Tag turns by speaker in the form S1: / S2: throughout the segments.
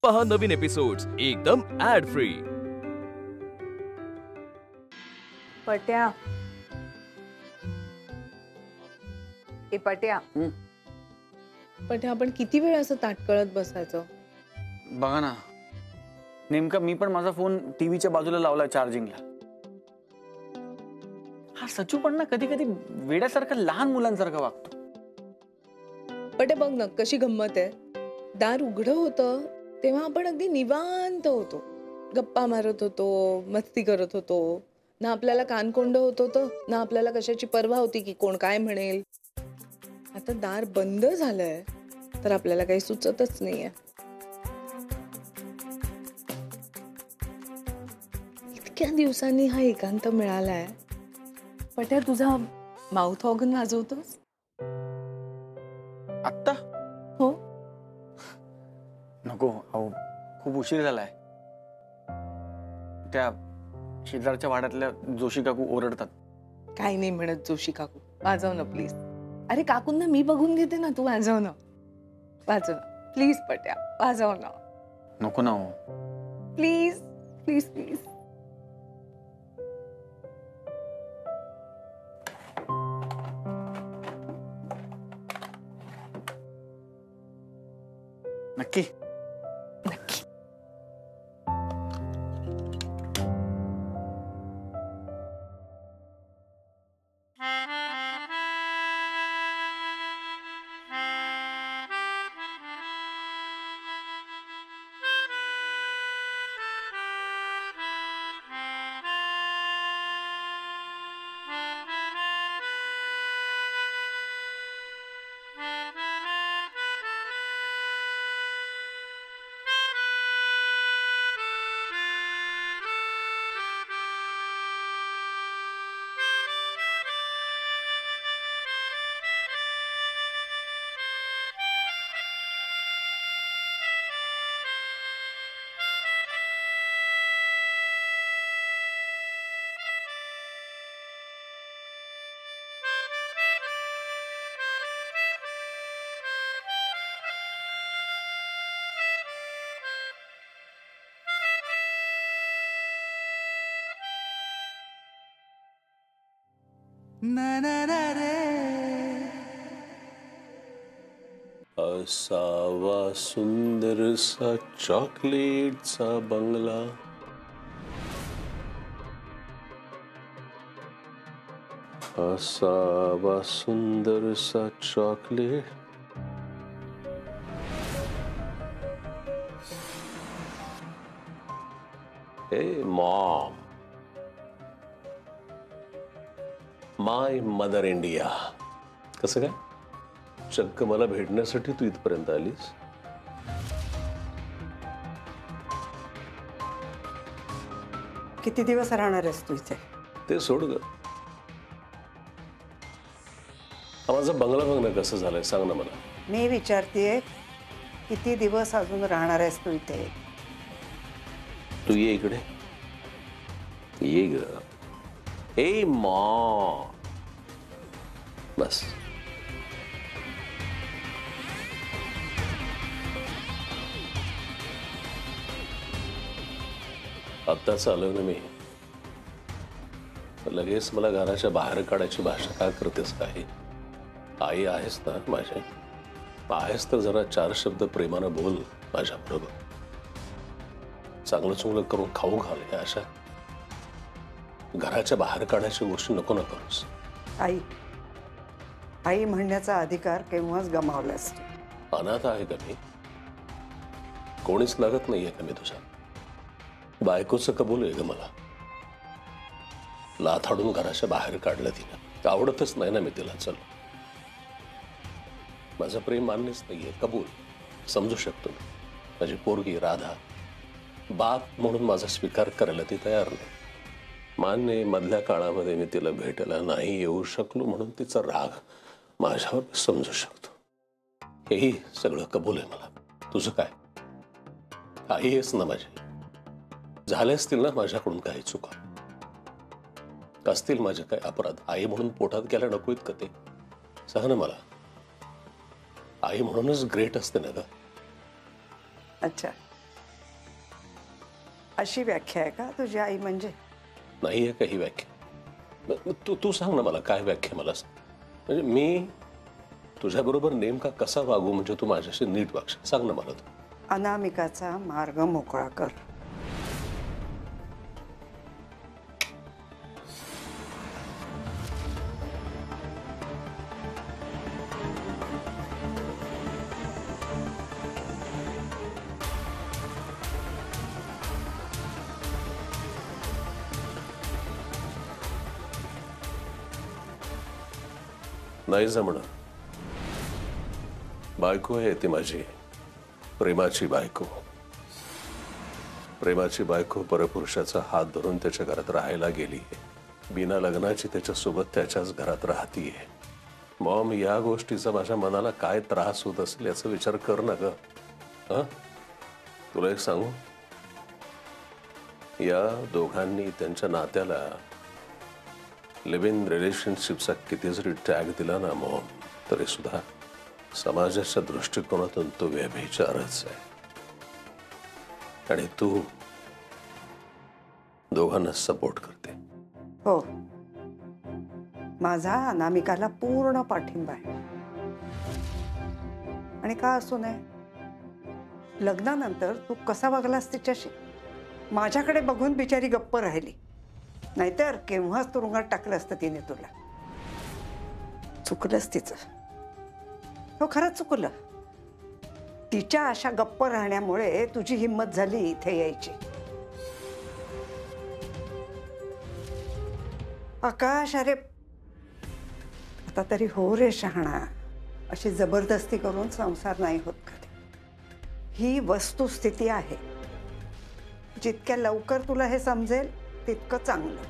S1: पहा नवीन एपिसोड्स एकदम add free.
S2: पट्या ए पट्या
S3: पट्या आपण किती वेळ असं ताटकळत बसायचं?
S4: बघा ना, नेमका मी पण माझा फोन टीव्हीच्या बाजूला लावलाय चार्जिंगला। हा सचू पण ना कधी कधी वेड्यासारखा लहान मुलांसारखा वागतो।
S3: पट्या बघ ना कशी गंमत आहे, दार उघडं होतं तेव्हा आपण अगदी निवांत होतो, गप्पा मारत होतो, मस्ती करत होतो, ना आपल्याला कानकोंड होत होतं ना आपल्याला कशाची पर्वा होती की कोण काय म्हणेल। आता दार बंद झालंय तर आपल्याला काही सुचतच नाहीये। इतक्या दिवसांनी हा एकांत मिळालाय। पट्या तुझा माउथ ऑर्गन वाजवतोस?
S4: आत्ता
S3: हो
S4: नको, अहो खूप उशीर झालाय। त्या शेजारच्या वाड्यातल्या जोशी काकू ओरडतात।
S3: काही नाही म्हणत जोशी काकू, वाजव ना प्लीज। अरे काकूंना मी बघून घेते ना, तू वाजव ना, वाजव ना प्लीज पट्या, वाजव ना
S4: नको ना हो,
S3: प्लीज प्लीज प्लीज।
S4: नक्की
S3: नक्की।
S5: असावा सुंदर सा चॉकलेटचा बंगला, असावा सुंदर सा चॉकलेट। हे मॉम, माय मदर इंडिया, कसं काय चक्क मला भेटण्यासाठी तू इथपर्यंत आलीस?
S2: किती दिवस राहणार आहेस तू इथे?
S5: ते सोड ग, हा माझा बंगला बघ ना कसं झालंय, सांग ना मला।
S2: मी विचारतेय किती दिवस अजून राहणार आहेस तू इथे?
S5: तू ये इकडे, ये ग। ए मॉम, बस आत्ताच आलो ना मी, लगेच मला घराच्या बाहेर काढायची भाषा का करतेस? काही आई आहेस ना माझ्या, आहेस तर जरा चार शब्द प्रेमानं बोल माझ्या बरोबर, चांगलं चुंगलं करून खाऊ घाल। या अशा घराच्या बाहेर काढायच्या गोष्टी नको ना करूस।
S2: आई आई म्हणण्याचा अधिकार केव्हाच गमावलास तू।
S5: अनाथ आहे का मी? कोणीच लागत नाहीये का मी तुझ्या? बायकोचं कबूल आहे ग मला, लाथ हाडून घराच्या बाहेर काढलं तिला, आवडतच नाही ना मी तिला। चल, माझं प्रेम मान्यच नाहीये, कबूल, समजू शकतो मी। माझी पोरगी राधा बाप म्हणून माझा स्वीकार करायला ती तयार नाही, मान्य। मधल्या काळामध्ये मी तिला भेटायला नाही येऊ शकलो म्हणून तिचा राग माझ्यावर समजू शकतो, हेही सगळं कबूल आहे मला। तुझं काय? आई आहेस ना माझी, झाले असतील ना माझ्याकडून काही चुका, असतील माझे काय अपराध, आई म्हणून पोटात गेला नकोत का ते? सांग ना मला। आई म्हणूनच ग्रेट असते ना ग।
S2: अच्छा, अशी व्याख्या आहे का तुझी आई म्हणजे?
S5: नाही आहे काही व्याख्या. तू तू सांग ना मला, काय व्याख्या मला सांग. म्हणजे मी तुझ्याबरोबर नेमका कसा वागू म्हणजे तू माझ्याशी नीट वागशील, सांग ना मला तू.
S2: अनामिकाचा मार्ग मोकळा कर.
S5: नाही जमणार. बायको आहे ती माझी, प्रेमाची बायको. प्रेमाची बायको परपुरुषाचा हात धरून त्याच्या घरात राहायला गेली. बिना लग्नाची त्याच्यासोबत त्याच्याच घरात राहतीये. मॉम, या गोष्टीचा माझ्या मनाला काय त्रास होत असेल याचा विचार कर ना ग. हा, तुला एक सांगू, या दोघांनी त्यांच्या नात्याला लिव्ह इन रिलेशनशिपचा किती जरी टॅग दिला ना मॉम, तरी सुद्धा समाजाच्या दृष्टिकोनातून तो व्यभिचारच आहे. आणि तू दोघांना सपोर्ट करते.
S2: हो, माझा अनामिकाला पूर्ण पाठिंबा आहे. आणि का असू नये, लग्नानंतर तू कसा वागलास तिच्याशी माझ्याकडे बघून बिचारी गप्प राहिली. नाहीतर केव्हाच तुरुंगात टाकलं असतं तिने तुला. चुकलंच तिचं. हो, खरंच चुकलं. तिच्या अशा गप्प राहण्यामुळे तुझी हिंमत झाली इथे यायची. आकाश, अरे आता तरी हो रे शहाणा. अशी जबरदस्ती करून संसार नाही होत कधी. ही वस्तुस्थिती आहे. जितक्या लवकर तुला हे समजेल तितकं चांगलं.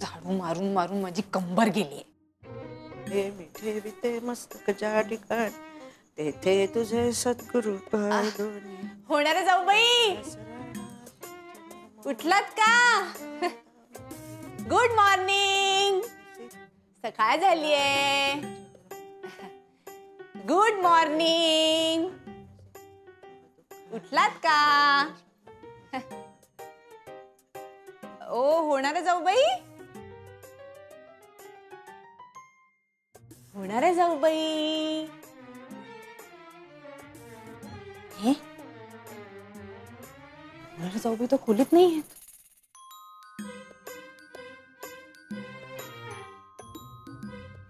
S6: झाडू मारून मारून माझी कंबर गेली.
S7: हे मी ठेविते मस्तक ज्या ठिकाण, तेथे तुझे सद्गुरु पाय दोन्ही.
S6: होणारे जाऊ बाई, उठलात का? Good morning. सकाळ झालीये. Good morning. उठलात का? ओ होणारे जाऊ बाई, होणारे जाऊ बाई. हे होणारे जाऊ बाई तर खोलीत नाही आहेत.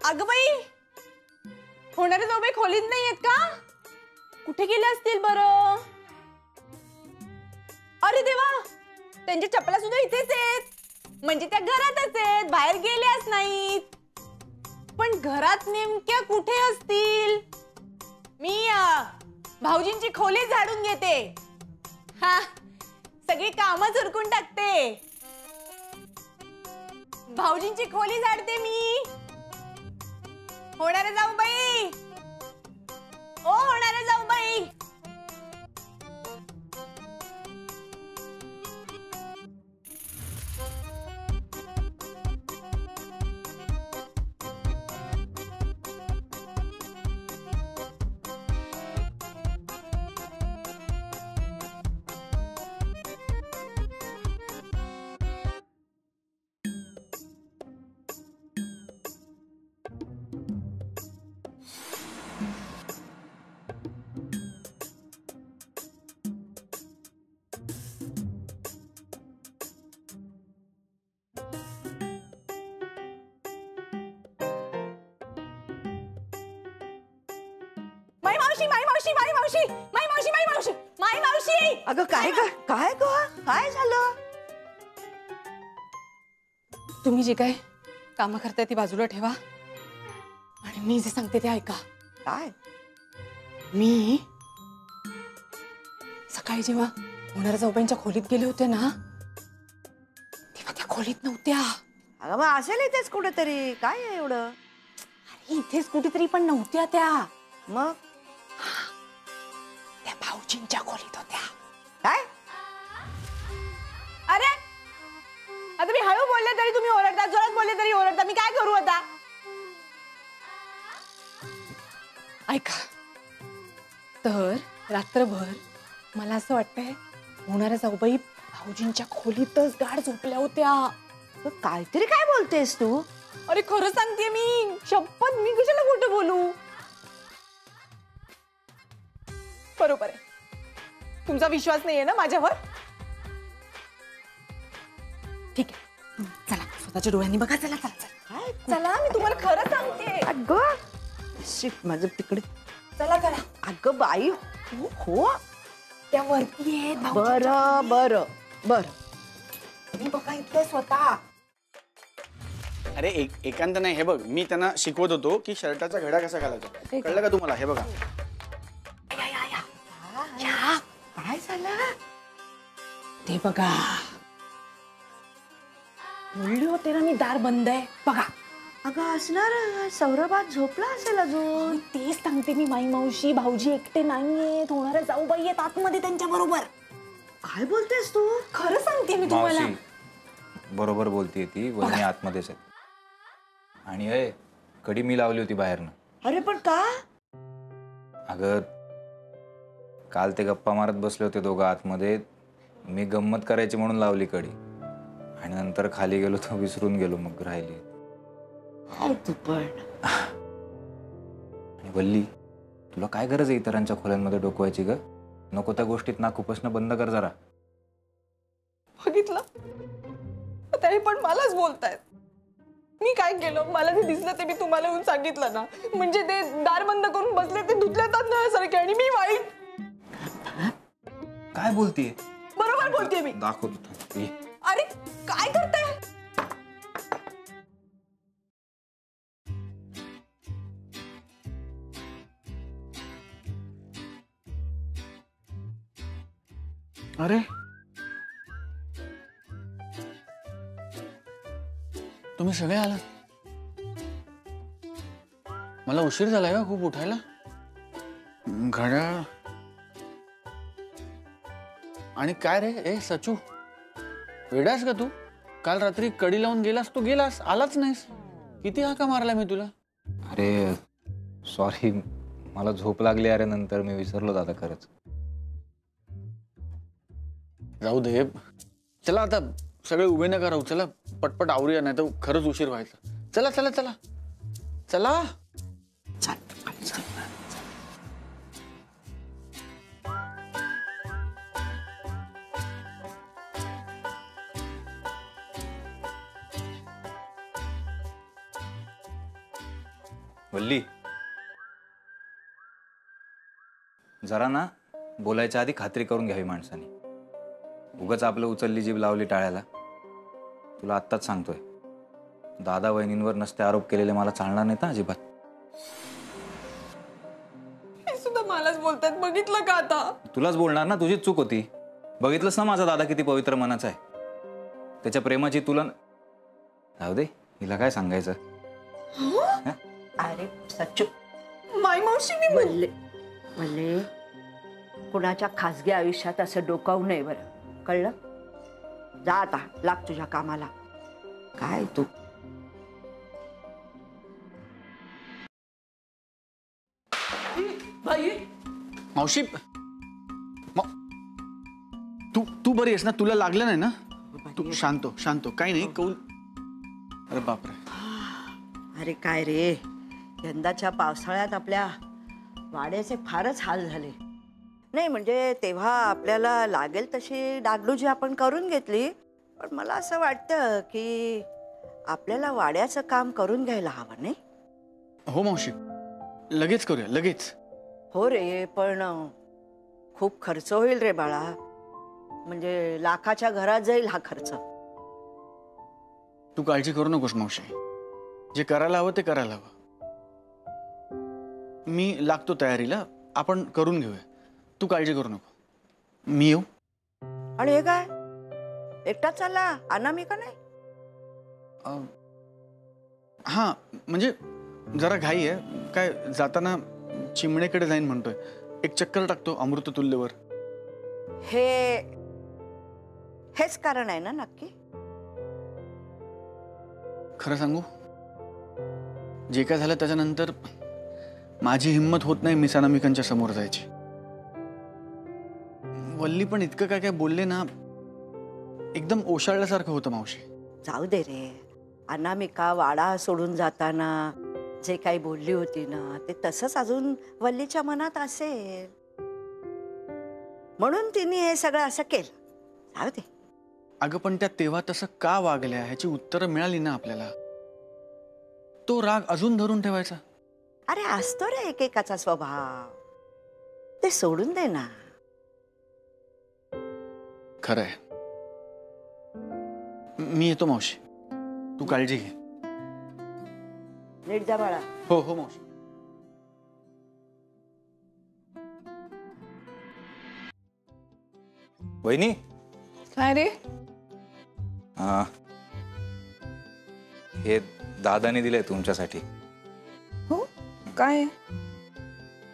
S6: अगं बाई, होणारे जाऊ बाई खोलीत नाही आहेत का? कुठे गेले असतील बरं? अरे देवा, त्यांच्या चपला सुद्धा इथेच आहेत. म्हणजे त्या घरातच आहेत, बाहेर गेल्याच नाहीत. पण घरात नेमक्या कुठे असतील? मी भाऊजींची खोली झाडून घेते. हा, सगळी कामच उरकून टाकते. भाऊजींची खोली झाडते मी. होणारे जाऊ बाई, ओ होणारे जाऊ बाई. माई मावशी माई मावशी माई मावशी माई मावशी माई मावशी माई मावशी.
S7: अगं काय ग काय ग काय झालं?
S6: तुम्ही जे काय कामं करताय ती बाजूला ठेवा आणि मी जे सांगते ते ऐका.
S7: काय?
S6: मी सकाळी जेव्हा होणाऱ्या जाऊबाईंच्या खोलीत गेले होते ना तेव्हा त्या खोलीत नव्हत्या.
S7: अगं मग असेल इथेच कुठेतरी. काय आहे एवढं?
S6: अरे इथेच कुठेतरी पण नव्हत्या त्या.
S7: मग
S6: त्या भाऊजींच्या खोलीत होत्या.
S7: काय?
S6: अरे आता मी हळू बोलले तरी तुम्ही ओरडता, जोरात बोलले तरी ओरडता. मी काय करू आता? ऐका, तर रात्रभर मला असं वाटतंय होणाऱ्या जाऊबाई भाऊजींच्या खोलीतच गाढ झोपल्या होत्या.
S7: काहीतरी काय बोलतेस तू?
S6: अरे खरं सांगते मी, शपथ. मी कशाला खोटं बोलू? बरोबर आहे, तुमचा विश्वास नाहीये ना माझ्यावर? ठीक आहे, चला स्वतःच्या डोळ्यांनी बघा. चला चला चला.
S7: काय?
S6: चला, मी तुम्हाला खरं सांगते.
S7: अगं शिट माझं तिकडे.
S6: चला चला.
S7: अगं बाई हो
S6: त्या वरती आहेत भाऊजी.
S7: बरं बरं बरं.
S6: तुम्ही बघा इथे स्वतः.
S4: अरे एकांत नाही, हे बघ मी त्यांना शिकवत होतो की शर्टाचा घडा कसा घालायचा. कळलं का तुम्हाला? हे बघा.
S7: काय झालं?
S6: ते बघा, बोलले होते ना मी दार बंद आहे. बघा.
S7: अगं असणार सौरभात झोपला असेल अजून.
S6: तेच सांगते मी माई मावशी. भाऊजी एकटे नाहीयेत, होणाऱ्या जाऊबाई आहेत आतमध्ये त्यांच्या बरोबर.
S7: काय बोलतेस तू?
S6: खरं सांगते मी तुम्हाला.
S8: मावशी बरोबर बोलतीये ती. वहिनी आतमध्येच आहे. आणि अय कडी मी लावली होती बाहेरनं.
S7: अरे पण का?
S8: अगं काल ते गप्पा मारत बसले होते दोघं आतमध्ये. मी गंमत करायची म्हणून लावली कडी आणि नंतर खाली गेलो तर विसरून गेलो, मग राहिली.
S7: तू पण.
S8: आणि वल्ली, तुला काय गरज आहे इतरांच्या खोल्यांमध्ये डोकवायची ग? नको त्या गोष्टीत नाक खुपसणं बंद कर जरा.
S6: बघितलं, आता हे पण मलाच बोलतायत. मी काय केलं? मला जे दिसलं ते मी तुम्हाला येऊन सांगितलं ना. म्हणजे ते दार बंद करून बसले ते धुतल्या तांदळासारखे आणि मी वाईट.
S8: काय बोलतीये?
S6: बरोबर बोलते मी.
S8: दाखवतो. ये.
S6: अरे काय करताय?
S4: अरे तुम्ही सगळे आलात. मला उशीर झालाय का खूप उठायला? घड्याळ आणि काय रे? ए सचू, वेडास का तू? काल रात्री कडी लावून गेलास, तू गेलास, आलाच नाहीस. किती हाका मारला मी तुला.
S8: अरे सॉरी, मला झोप लागली. अरे नंतर मी विसरलो दादा खरंच.
S4: जाऊ दे, चला आता सगळे उभे नका राहू. चला पटपट आवरूया, नाही तर खरंच उशीर व्हायचा. चला चला चला चला.
S8: वल्ली, जरा ना बोलायच्या आधी खात्री करून घ्यावी माणसाने. उगाच आपलं उचलली जीभ लावली टाळ्याला. तुला आत्ताच सांगतोय, दादा वहिनींवर नसते आरोप केलेले मला चालणार नाहीत अजिबात.
S6: हे सुद्धा मलाच बोलतात. बघितलं का आता?
S8: तुलाच बोलणार ना, तुझीच चूक होती. बघितलंस ना माझा दादा किती पवित्र मनाचा आहे. त्याच्या प्रेमाची तुला जाऊ दे, हिला काय सांगायचं.
S7: अरे सच्चू,
S6: माई मावशी मी
S7: बोलले बोलले कुणाच्या खासगी आयुष्यात असं डोकावू नये. बरं कळलं? जा आता, लाग तुझ्या कामाला. काय तू?
S4: मावशी, तू बरी आहेस ना? तुला लागलं नाही ना? तू शांत शांत, काही नाही. कौल. अरे बापरे.
S7: अरे काय रे, यंदाच्या पावसाळ्यात आपल्या वाड्याचे फारच हाल झाले. नाही म्हणजे तेव्हा आपल्याला लागेल तशी डागडुजी आपण करून घेतली. पण मला असं वाटतं की आपल्याला वाड्याचं काम करून घ्यायला हवं, नाही?
S4: हो मावशी, लगेच करूया, लगेच.
S7: हो रे, पण खूप खर्च होईल रे बाळा. म्हणजे लाखाच्या घरात जाईल हा खर्च.
S4: तू काळजी करू नकोस मावशी. जे करायला हवं ते करायला हवं. मी लागतो तयारीला. आपण करून घेऊया. तू काळजी करू नको. मी येऊ.
S7: आणि हे काय, एकटाच चालला? अनामिका नाही?
S4: हा, म्हणजे जरा घाई आहे. काय जाताना चिमणेकडे जाईन म्हणतोय. एक चक्कर टाकतो अमृततुल्यवर.
S7: हेच कारण आहे ना नक्की?
S4: खरं सांगू, जे काय झालं त्याच्यानंतर माझी हिंमत होत नाही मिस अनामिकांच्या समोर जायची. वल्ली पण इतकं काय काय बोलले ना, एकदम ओशाळल्यासारखं होतं मावशी.
S7: जाऊ दे रे. अनामिका वाडा सोडून जाताना जे काही बोलली होती ना, ते तसंच अजून वल्लीच्या मनात असेल, म्हणून तिने हे सगळं असं केलं. जाऊ दे.
S4: अगं पण त्या तेव्हा तसं का वागल्या ह्याची उत्तरं मिळाली ना आपल्याला. तो राग अजून धरून ठेवायचा?
S7: अरे असतो रे एकेकाचा स्वभाव, ते सोडून दे ना.
S4: खरंय. मी येतो मावशी. तू काळजी घे.
S7: नीट जा बाळा.
S4: हो हो मावशी.
S8: वहिनी.
S3: काय रे?
S8: हे दादाने दिलंय तुमच्यासाठी.
S3: हो, काय?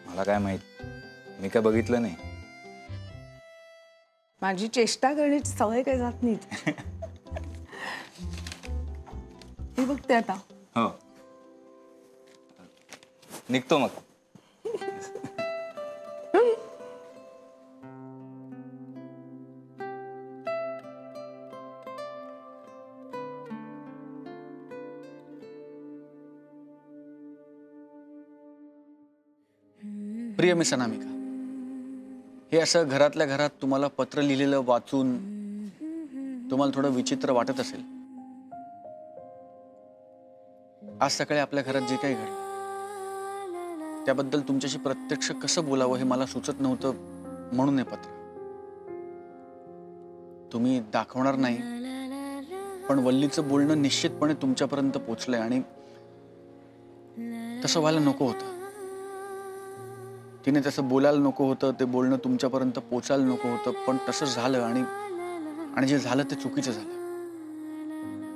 S8: मला काय माहित, मी काय बघितलं नाही.
S3: माझी चेष्टा करण्याची सवय काय जात नाही. हे बघते आता.
S8: हो, निघतो मग.
S4: प्रिय मिस अनामिका, हे असं घरातल्या घरात तुम्हाला पत्र लिहिलेलं वाचून तुम्हाला थोडं विचित्र वाटत असेल. आज सकाळी आपल्या घरात जे काही घडलं त्याबद्दल तुमच्याशी प्रत्यक्ष कसं बोलावं हे मला सुचत नव्हतं, म्हणून हे पत्र. तुम्ही दाखवणार नाही, पण वल्लीचं बोलणं निश्चितपणे तुमच्यापर्यंत पोचलंय आणि तसं व्हायला नको होतं. तिने तसं बोलायला नको होतं, ते बोलणं तुमच्यापर्यंत पोचायला नको होतं, पण तसं झालं आणि जे झालं ते चुकीचं झालं.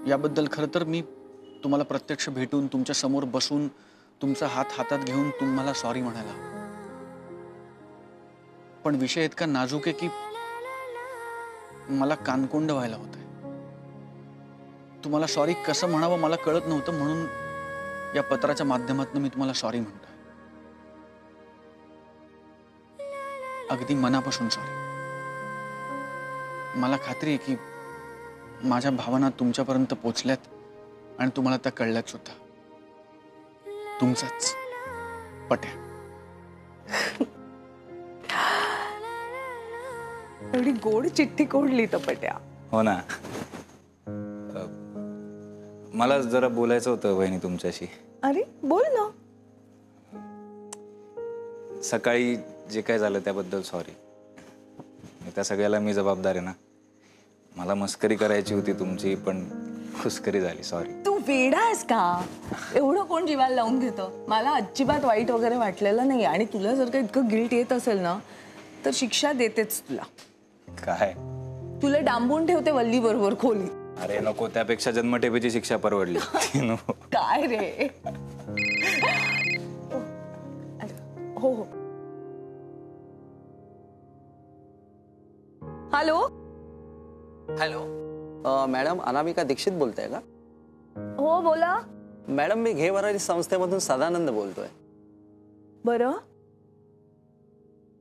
S4: याबद्दल खरं तर मी तुम्हाला प्रत्यक्ष भेटून तुमच्या समोर बसून तुमचा हात हातात घेऊन तुम्हाला सॉरी म्हणायला, पण विषय इतका नाजूक आहे की मला कानकोंड व्हायला होतंय. तुम्हाला सॉरी कसं म्हणावं मला कळत नव्हतं, म्हणून या पत्राच्या माध्यमातून मी तुम्हाला सॉरी म्हणतोय. अगदी मनापासून सॉरी. मला खात्री आहे की माझ्या भावना तुमच्यापर्यंत पोचल्यात आणि तुम्हाला त्या कळल्यात सुद्धा. तुमचाच पट्या.
S3: एवढी गोड चिठ्ठी कोणली तर पट्या.
S8: हो ना. मला जरा बोलायचं होतं वहिनी तुमच्याशी.
S3: अरे बोल ना.
S8: सकाळी जे काय झालं त्याबद्दल सॉरी. त्या सगळ्याला मी जबाबदार आहे ना. मला मस्करी करायची होती तुमची, पण खुसकरी झाली. सॉरी.
S3: तू वेडा आहेस का? एवढं कोण जीवाला लावून घेतं? मला अजिबात वाईट वगैरे वाटलेलं नाही, आणि तुला जर का इतकं गिल्ट येत असेल ना तर शिक्षा देतेच तुला.
S8: काय?
S3: तुला डांबून ठेवते वल्ली बरोबर खोली.
S8: अरे नको, त्यापेक्षा जन्मठेपेची शिक्षा परवडली. नको.
S3: काय रे? हो हो. हॅलो.
S9: हॅलो, मॅडम अनामिका दीक्षित बोलताय का?
S3: हो बोला.
S9: मॅडम मी घे वरारी संस्थेमधून सदानंद बोलतोय.
S3: बरं.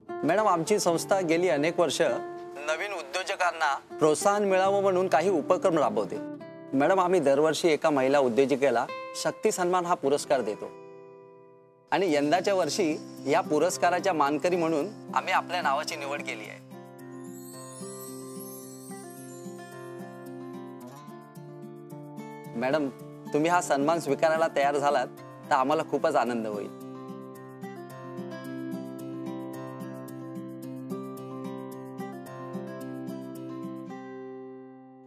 S9: मॅडम आमची संस्था गेली अनेक वर्ष नवीन उद्योजकांना प्रोत्साहन मिळावं म्हणून काही उपक्रम राबवते. मॅडम आम्ही दरवर्षी एका महिला उद्योजिकेला शक्ती सन्मान हा पुरस्कार देतो, आणि यंदाच्या वर्षी या पुरस्काराच्या मानकरी म्हणून आम्ही आपल्या नावाची निवड केली आहे. मॅडम तुम्ही हा सन्मान स्वीकारायला तयार झालात तर आम्हाला खूपच आनंद होईल.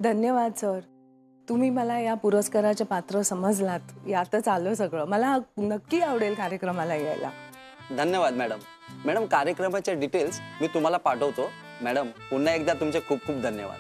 S3: धन्यवाद सर. तुम्ही मला या पुरस्काराचे पात्र समजलात. यातच आलं सगळं. मला नक्की आवडेल कार्यक्रमाला यायला.
S9: धन्यवाद मॅडम. मॅडम कार्यक्रमाचे डिटेल्स मी तुम्हाला पाठवतो. मॅडम पुन्हा एकदा तुमचे खूप खूप धन्यवाद.